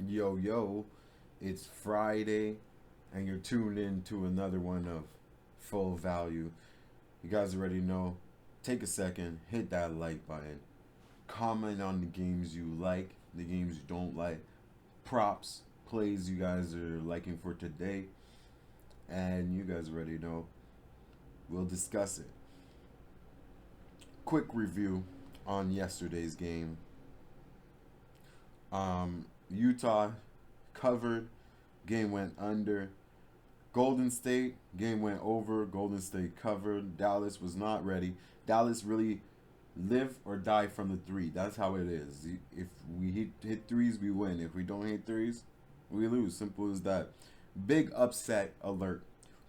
Yo, yo, it's Friday, and you're tuned in to another one of Full Value. You guys already know. Take a second, hit that like button, comment on the games you like, the games you don't like, props, plays you guys are liking for today, and you guys already know. We'll discuss it. Quick review on yesterday's game. Utah covered, game went under. Golden State, game went over. Golden State covered. Dallas was not ready. Dallas really live or die from the three. That's how it is. If we hit threes, we win. If we don't hit threes, we lose. Simple as that. Big upset alert.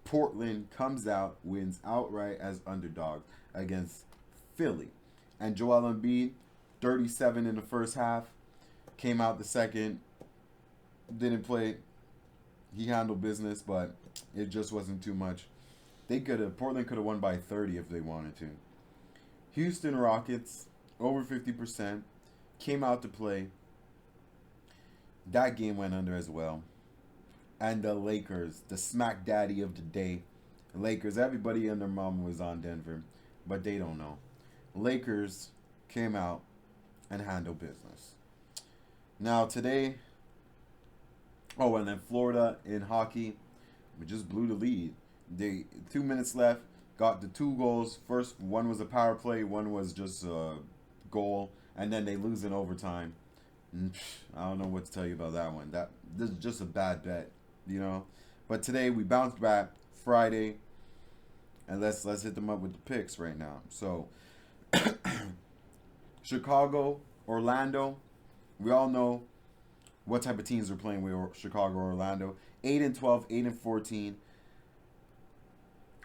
Portland comes out, wins outright as underdog against Philly. And Joel Embiid, 37 in the first half, came out the second, didn't play. He handled business, but it just wasn't too much. Portland could have won by 30 if they wanted to. Houston Rockets, over 50%, came out to play. That game went under as well. And the Lakers, the smack daddy of the day. Lakers, everybody and their mom was on Denver, but they don't know. Lakers came out and handled business. Now today, and then Florida in hockey, we just blew the lead. They 2 minutes left, got the two goals. First one was a power play, one was just a goal, and then they lose in overtime. I don't know what to tell you about that one. This is just a bad bet, you know. But today we bounced back Friday, and let's hit them up with the picks right now. So Chicago, Orlando, we all know what type of teams are playing with Chicago or Orlando. 8-12, 8-14.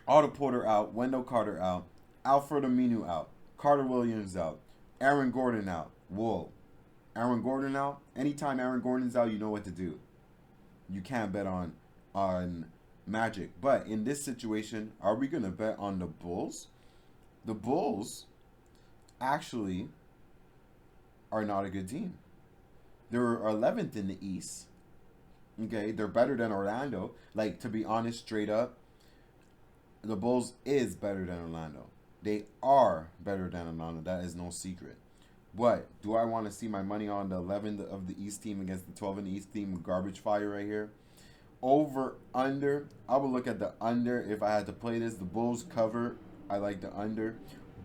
Otto Porter out. Wendell Carter out. Alfred Aminu out. Carter Williams out. Aaron Gordon out. Whoa. Aaron Gordon out? Anytime Aaron Gordon's out, you know what to do. You can't bet on Magic. But in this situation, are we going to bet on the Bulls? The Bulls actually are not a good team. They're 11th in the East. Okay, they're better than Orlando. Like, to be honest, straight up, the Bulls is better than Orlando. They are better than Orlando. That is no secret. But do I want to see my money on the 11th of the East team against the 12th in the East team? Garbage fire right here. Over, under. I would look at the under if I had to play this. The Bulls cover. I like the under.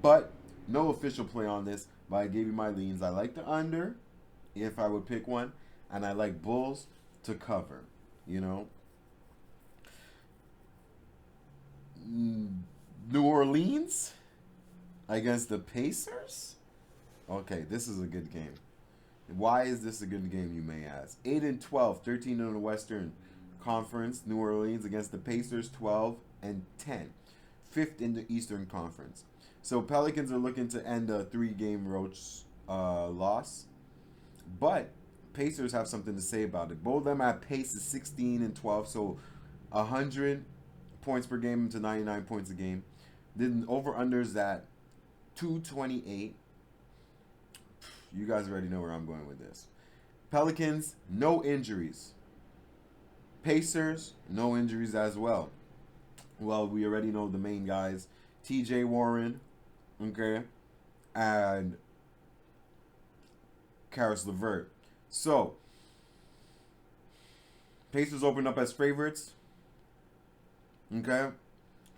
But no official play on this. But I gave you my leans. I like the under if I would pick one. And I like Bulls to cover. You know. New Orleans against the Pacers. Okay, this is a good game. Why is this a good game, you may ask? 8-12, 13 in the Western Conference. New Orleans against the Pacers, 12-10. Fifth in the Eastern Conference. So Pelicans are looking to end a 3-game roach loss. But Pacers have something to say about it. Both of them at pace is 16-12, so 100 points per game to 99 points a game. Then over-unders at 228. You guys already know where I'm going with this. Pelicans, no injuries. Pacers, no injuries as well. Well, we already know the main guys. TJ Warren, okay, and Karis LeVert. So, Pacers opened up as favorites, okay,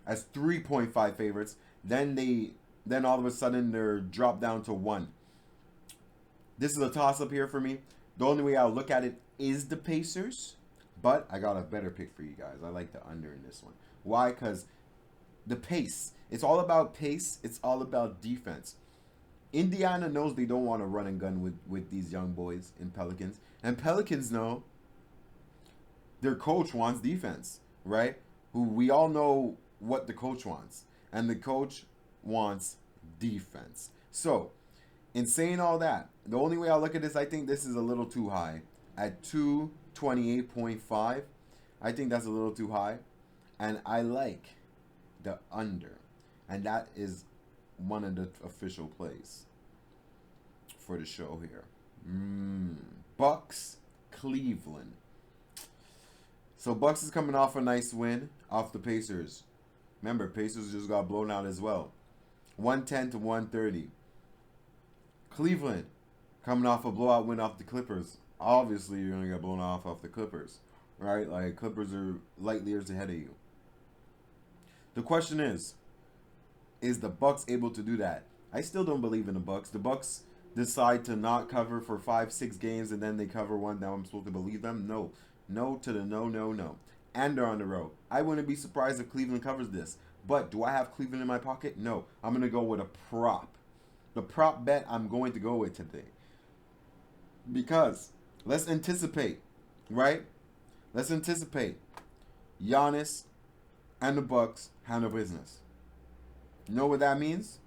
as 3.5 favorites. Then all of a sudden they're dropped down to 1. This is a toss-up here for me. The only way I'll look at it is the Pacers. But I got a better pick for you guys. I like the under in this one. Why? Because the pace. It's all about pace. It's all about defense. Indiana knows they don't want to run and gun with these young boys in Pelicans. And Pelicans know their coach wants defense, right? Who we all know what the coach wants. And the coach wants defense. So, in saying all that, the only way I look at this, I think this is a little too high. At 228.5, I think that's a little too high. And I like the under. And that is one of the official plays for the show here. Bucks Cleveland. So Bucks is coming off a nice win off the Pacers. Remember, Pacers just got blown out as well. 110 to 130. Cleveland coming off a blowout win off the Clippers. Obviously, you're going to get blown off the Clippers. Right? Like, Clippers are light years ahead of you. The question is the Bucks able to do that? I still don't believe in the Bucks. The Bucks decide to not cover for 5-6 games and then they cover one. Now I'm supposed to believe them? No. No to the no, no, no. And they're on the road. I wouldn't be surprised if Cleveland covers this. But do I have Cleveland in my pocket? No. I'm going to go with a prop. The prop bet I'm going to go with today. Because let's anticipate, right? Let's anticipate. Giannis and the Bucks handle business. You know what that means?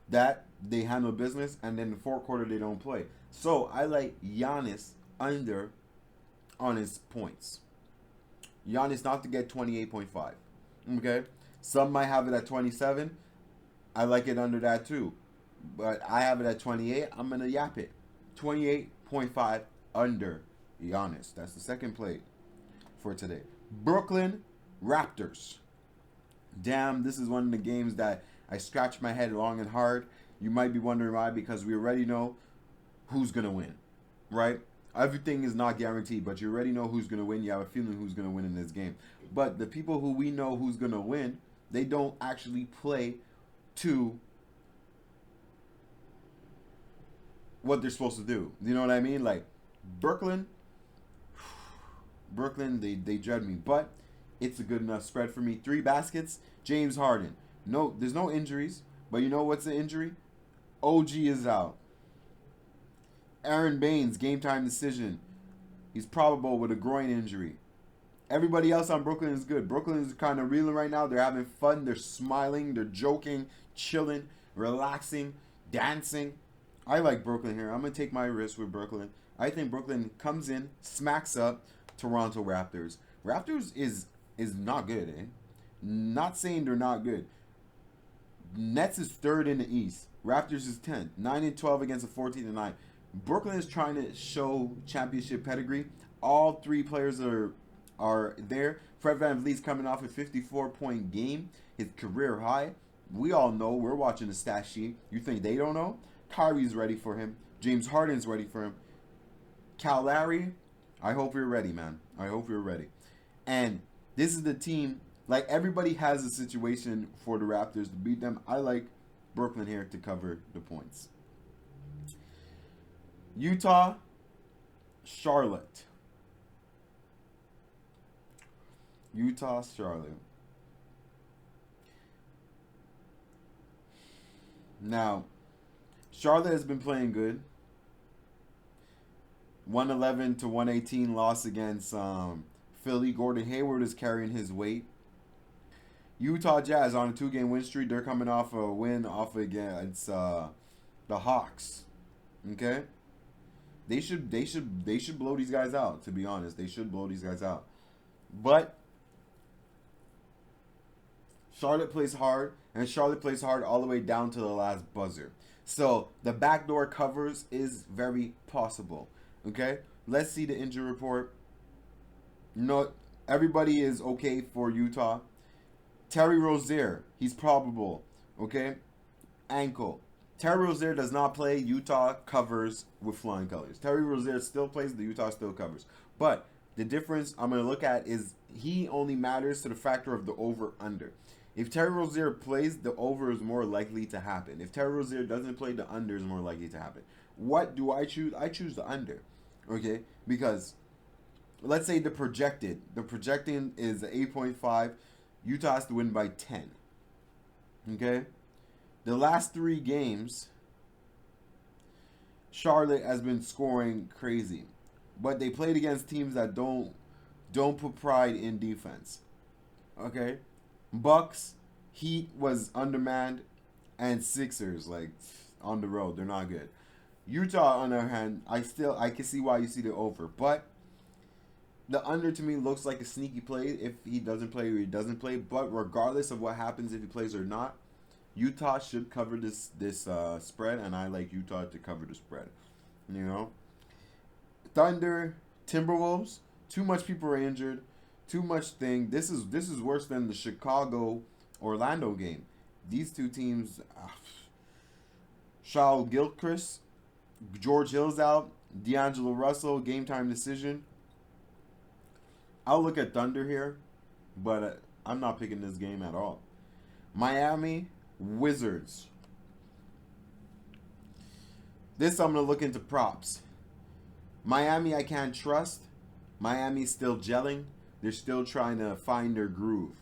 That they handle business and then the fourth quarter they don't play. So I like Giannis under on his points. Giannis not to get 28.5. Okay? Some might have it at 27. I like it under that too. But I have it at 28. I'm going to yap it. 28.5 under Giannis. That's the second play for today. Brooklyn Raptors. Damn, this is one of the games that I scratch my head long and hard. You might be wondering why, because we already know who's going to win, right? Everything is not guaranteed, but you already know who's going to win. You have a feeling who's going to win in this game. But the people who we know who's going to win, they don't actually play to what they're supposed to do. You know what I mean? Like, Brooklyn, they judge me. But it's a good enough spread for me. 3 baskets, James Harden. No, there's no injuries. But you know what's the injury? OG is out. Aaron Baines, game time decision. He's probable with a groin injury. Everybody else on Brooklyn is good. Brooklyn is kind of reeling right now. They're having fun. They're smiling. They're joking, chilling, relaxing, dancing. I like Brooklyn here. I'm going to take my risk with Brooklyn. I think Brooklyn comes in, smacks up Toronto Raptors. Raptors is not good, eh? Not saying they're not good. Nets is 3rd in the East. Raptors is 10th. 9-12 against a 14-9. Brooklyn is trying to show championship pedigree. All 3 players are there. Fred VanVleet's coming off a 54-point game, his career high. We all know. We're watching the stat sheet. You think they don't know? Kyrie's ready for him. James Harden's ready for him. Kyle Lowry, I hope you're ready, man. I hope you're ready. And this is the team. Like, everybody has a situation for the Raptors to beat them. I like Brooklyn here to cover the points. Utah, Charlotte. Utah, Charlotte. Now, Charlotte has been playing good. 111 to 118 loss against Philly. Gordon Hayward is carrying his weight. Utah Jazz on a 2-game win streak. They're coming off a win against the Hawks. Okay? They should blow these guys out, to be honest. They should blow these guys out. But Charlotte plays hard, and Charlotte plays hard all the way down to the last buzzer. So the backdoor covers is very possible. Okay? Let's see the injury report. No, everybody is okay for Utah. Terry Rozier, he's probable. Okay? Ankle. Terry Rozier does not play. Utah covers with flying colors. Terry Rozier still plays. The Utah still covers. But the difference I'm going to look at is he only matters to the factor of the over-under. If Terry Rozier plays, the over is more likely to happen. If Terry Rozier doesn't play, the under is more likely to happen. What do I choose? I choose the under. Okay? Because let's say the projecting is 8.5. Utah has to win by 10. Okay? The last 3 games, Charlotte has been scoring crazy. But they played against teams that don't put pride in defense. Okay? Bucks, Heat was undermanned, and Sixers, like, on the road. They're not good. Utah, on the other hand, I can see why you see the over. But the under, to me, looks like a sneaky play if he doesn't play or he doesn't play. But regardless of what happens if he plays or not, Utah should cover this spread, and I like Utah to cover the spread. You know? Thunder, Timberwolves. Too much people are injured. Too much thing. This is worse than the Chicago Orlando game. These two teams. Charles Gilchrist, George Hill's out. D'Angelo Russell, game time decision. I'll look at Thunder here, but I'm not picking this game at all. Miami, Wizards. This I'm going to look into props. Miami I can't trust. Miami's still gelling. They're still trying to find their groove.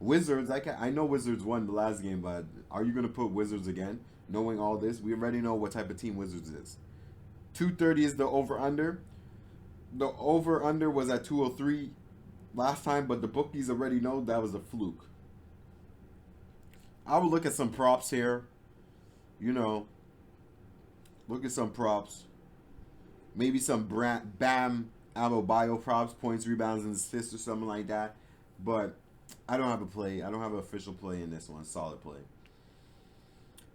Wizards, I know Wizards won the last game, but are you going to put Wizards again? Knowing all this, we already know what type of team Wizards is. 230 is the over-under. The over-under was at 203 last time, but the bookies already know that was a fluke. I would look at some props here. You know, look at some props. Maybe some Bam Adebayo props, points, rebounds, and assists or something like that. But I don't have a play. I don't have an official play in this one. Solid play.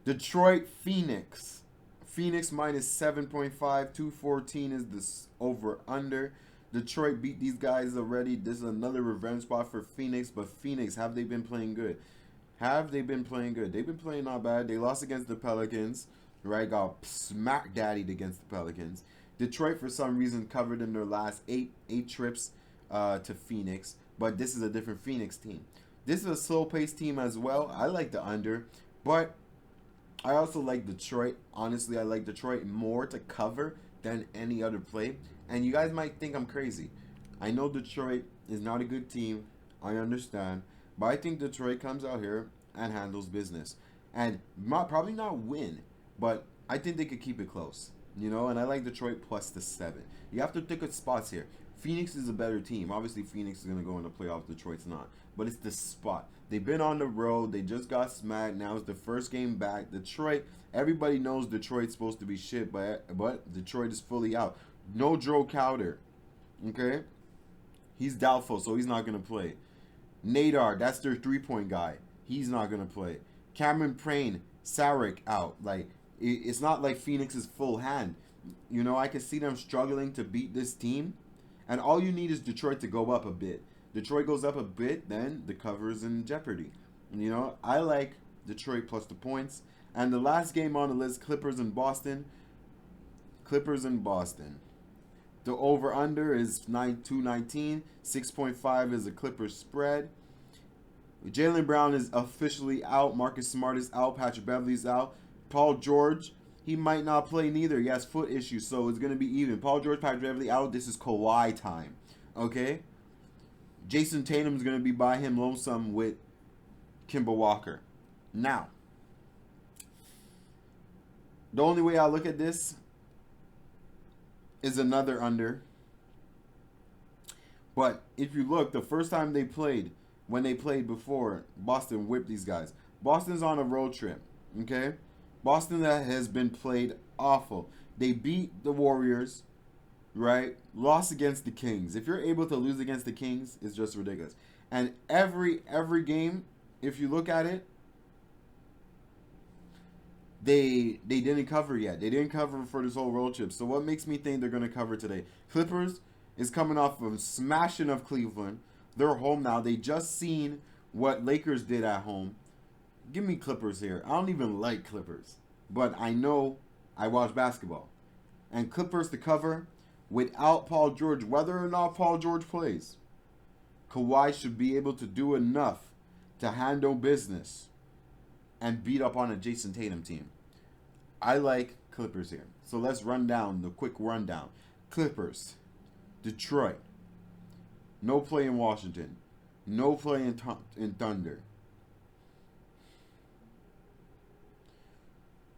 Detroit, Phoenix. Phoenix minus 7.5. 214 is this over-under. Detroit beat these guys already. This is another revenge spot for Phoenix. But Phoenix, have they been playing good? Have they been playing good? They've been playing not bad. They lost against the Pelicans. Right? Got smack-daddied against the Pelicans. Detroit, for some reason, covered in their last eight trips to Phoenix. But this is a different Phoenix team. This is a slow-paced team as well. I like the under. But I also like Detroit. Honestly, I like Detroit more to cover than any other play. And you guys might think I'm crazy. I know Detroit is not a good team. I understand. But I think Detroit comes out here and handles business. And probably not win. But I think they could keep it close. You know, and I like Detroit plus the 7. You have to pick at spots here. Phoenix is a better team. Obviously, Phoenix is going to go in the playoffs. Detroit's not. But it's the spot. They've been on the road. They just got smacked. Now it's the first game back. Detroit, everybody knows Detroit's supposed to be shit, but Detroit is fully out. No Joe Crowder. Okay? He's doubtful, so he's not going to play. Nadar, that's their three-point guy. He's not going to play. Cameron Payne, Saric out. Like, it's not like Phoenix is full hand. You know, I can see them struggling to beat this team. And all you need is Detroit to go up a bit. Detroit goes up a bit, then the cover is in jeopardy. You know, I like Detroit plus the points. And the last game on the list, Clippers and Boston. Clippers and Boston. The over-under is 219. 6.5 is a Clippers spread. Jaylen Brown is officially out. Marcus Smart is out. Patrick Beverly's out. Paul George, he might not play neither. He has foot issues, so it's going to be even. Paul George, Patrick Beverly out. This is Kawhi time. Okay? Jason Tatum's going to be by him lonesome with Kemba Walker. Now, the only way I look at this is another under. But if you look, the first time they played, when they played before, Boston whipped these guys. Boston's on a road trip. Okay? Boston that has been played awful. They beat the Warriors, right? Lost against the Kings. If you're able to lose against the Kings, it's just ridiculous. And every game, if you look at it, they didn't cover yet. They didn't cover for this whole road trip. So what makes me think they're going to cover today? Clippers is coming off of smashing of Cleveland. They're home now. They just seen what Lakers did at home. Give me Clippers here. I don't even like Clippers. But I know I watch basketball. And Clippers to cover without Paul George. Whether or not Paul George plays, Kawhi should be able to do enough to handle business and beat up on a Jason Tatum team. I like Clippers here. So let's run down the quick rundown. Clippers. Detroit. No play in Washington. No play in Thunder.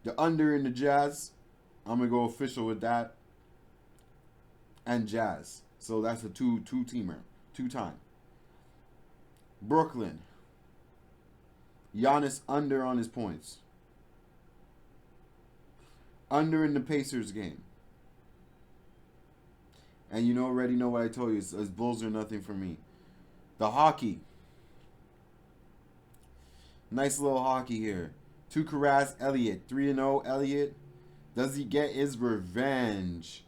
The under in the Jazz, I'm going to go official with that. And Jazz. So that's a two-teamer. Two-time. Brooklyn. Giannis under on his points. Under in the Pacers game. And you already know what I told you. It's Bulls or nothing for me. The hockey. Nice little hockey here. Tuukka Rask, Elliott. 3-0, Elliott. Does he get his revenge?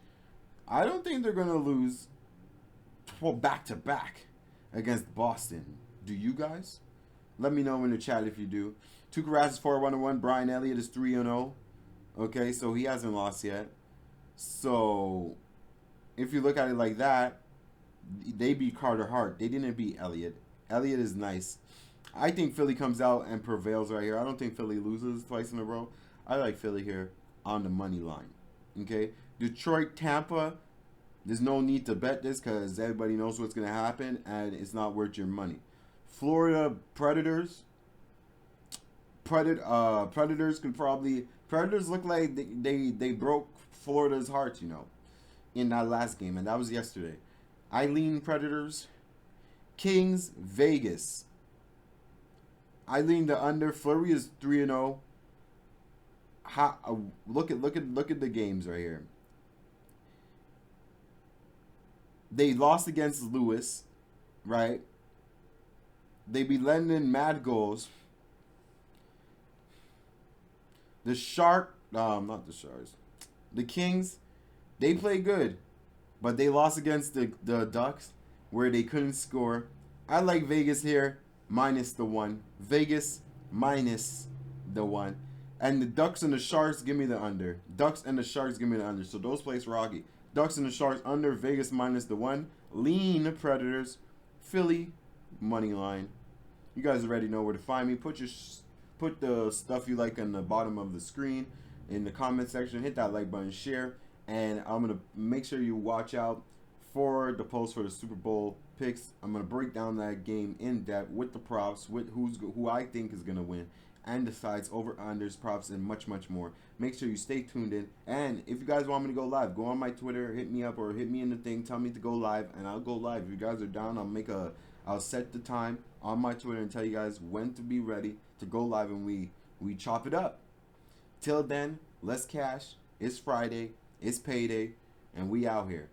I don't think they're gonna lose back to back against Boston. Do you guys? Let me know in the chat if you do. Tuukka Rask is 4-1-1. Brian Elliott is 3-0. Okay, so he hasn't lost yet. So if you look at it like that, they beat Carter Hart. They didn't beat Elliott. Elliott is nice. I think Philly comes out and prevails right here. I don't think Philly loses twice in a row. I like Philly here on the money line. Okay? Detroit, Tampa. There's no need to bet this because everybody knows what's going to happen and it's not worth your money. Florida Predators. Predators could probably... Predators look like they broke Florida's heart, you know, in that last game. And that was yesterday. I lean Predators. Kings, Vegas. I lean the under. Fleury is 3-0. Look at the games right here. They lost against Lewis, right? They be letting in mad goals. The not the Sharks. The Kings, they play good, but they lost against the Ducks where they couldn't score. I like Vegas here, minus the 1. Vegas, minus the 1. And the Ducks and the Sharks, give me the under. Ducks and the Sharks, give me the under. So those plays rocky. Ducks and the Sharks, under. Vegas, minus the 1. Lean Predators. Philly, money line. You guys already know where to find me. Put the stuff you like on the bottom of the screen in the comment section. Hit that like button, share. And I'm going to make sure you watch out for the post for the Super Bowl picks. I'm going to break down that game in depth with the props, with who I think is going to win, and the sides, over, unders, props, and much, much more. Make sure you stay tuned in. And if you guys want me to go live, go on my Twitter, hit me up, or hit me in the thing. Tell me to go live, and I'll go live. If you guys are down, I'll set the time on my Twitter and tell you guys when to be ready to go live, and we chop it up. Till then, let's cash. It's Friday. It's payday, and we out here.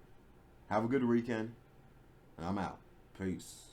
Have a good weekend, and I'm out. Peace.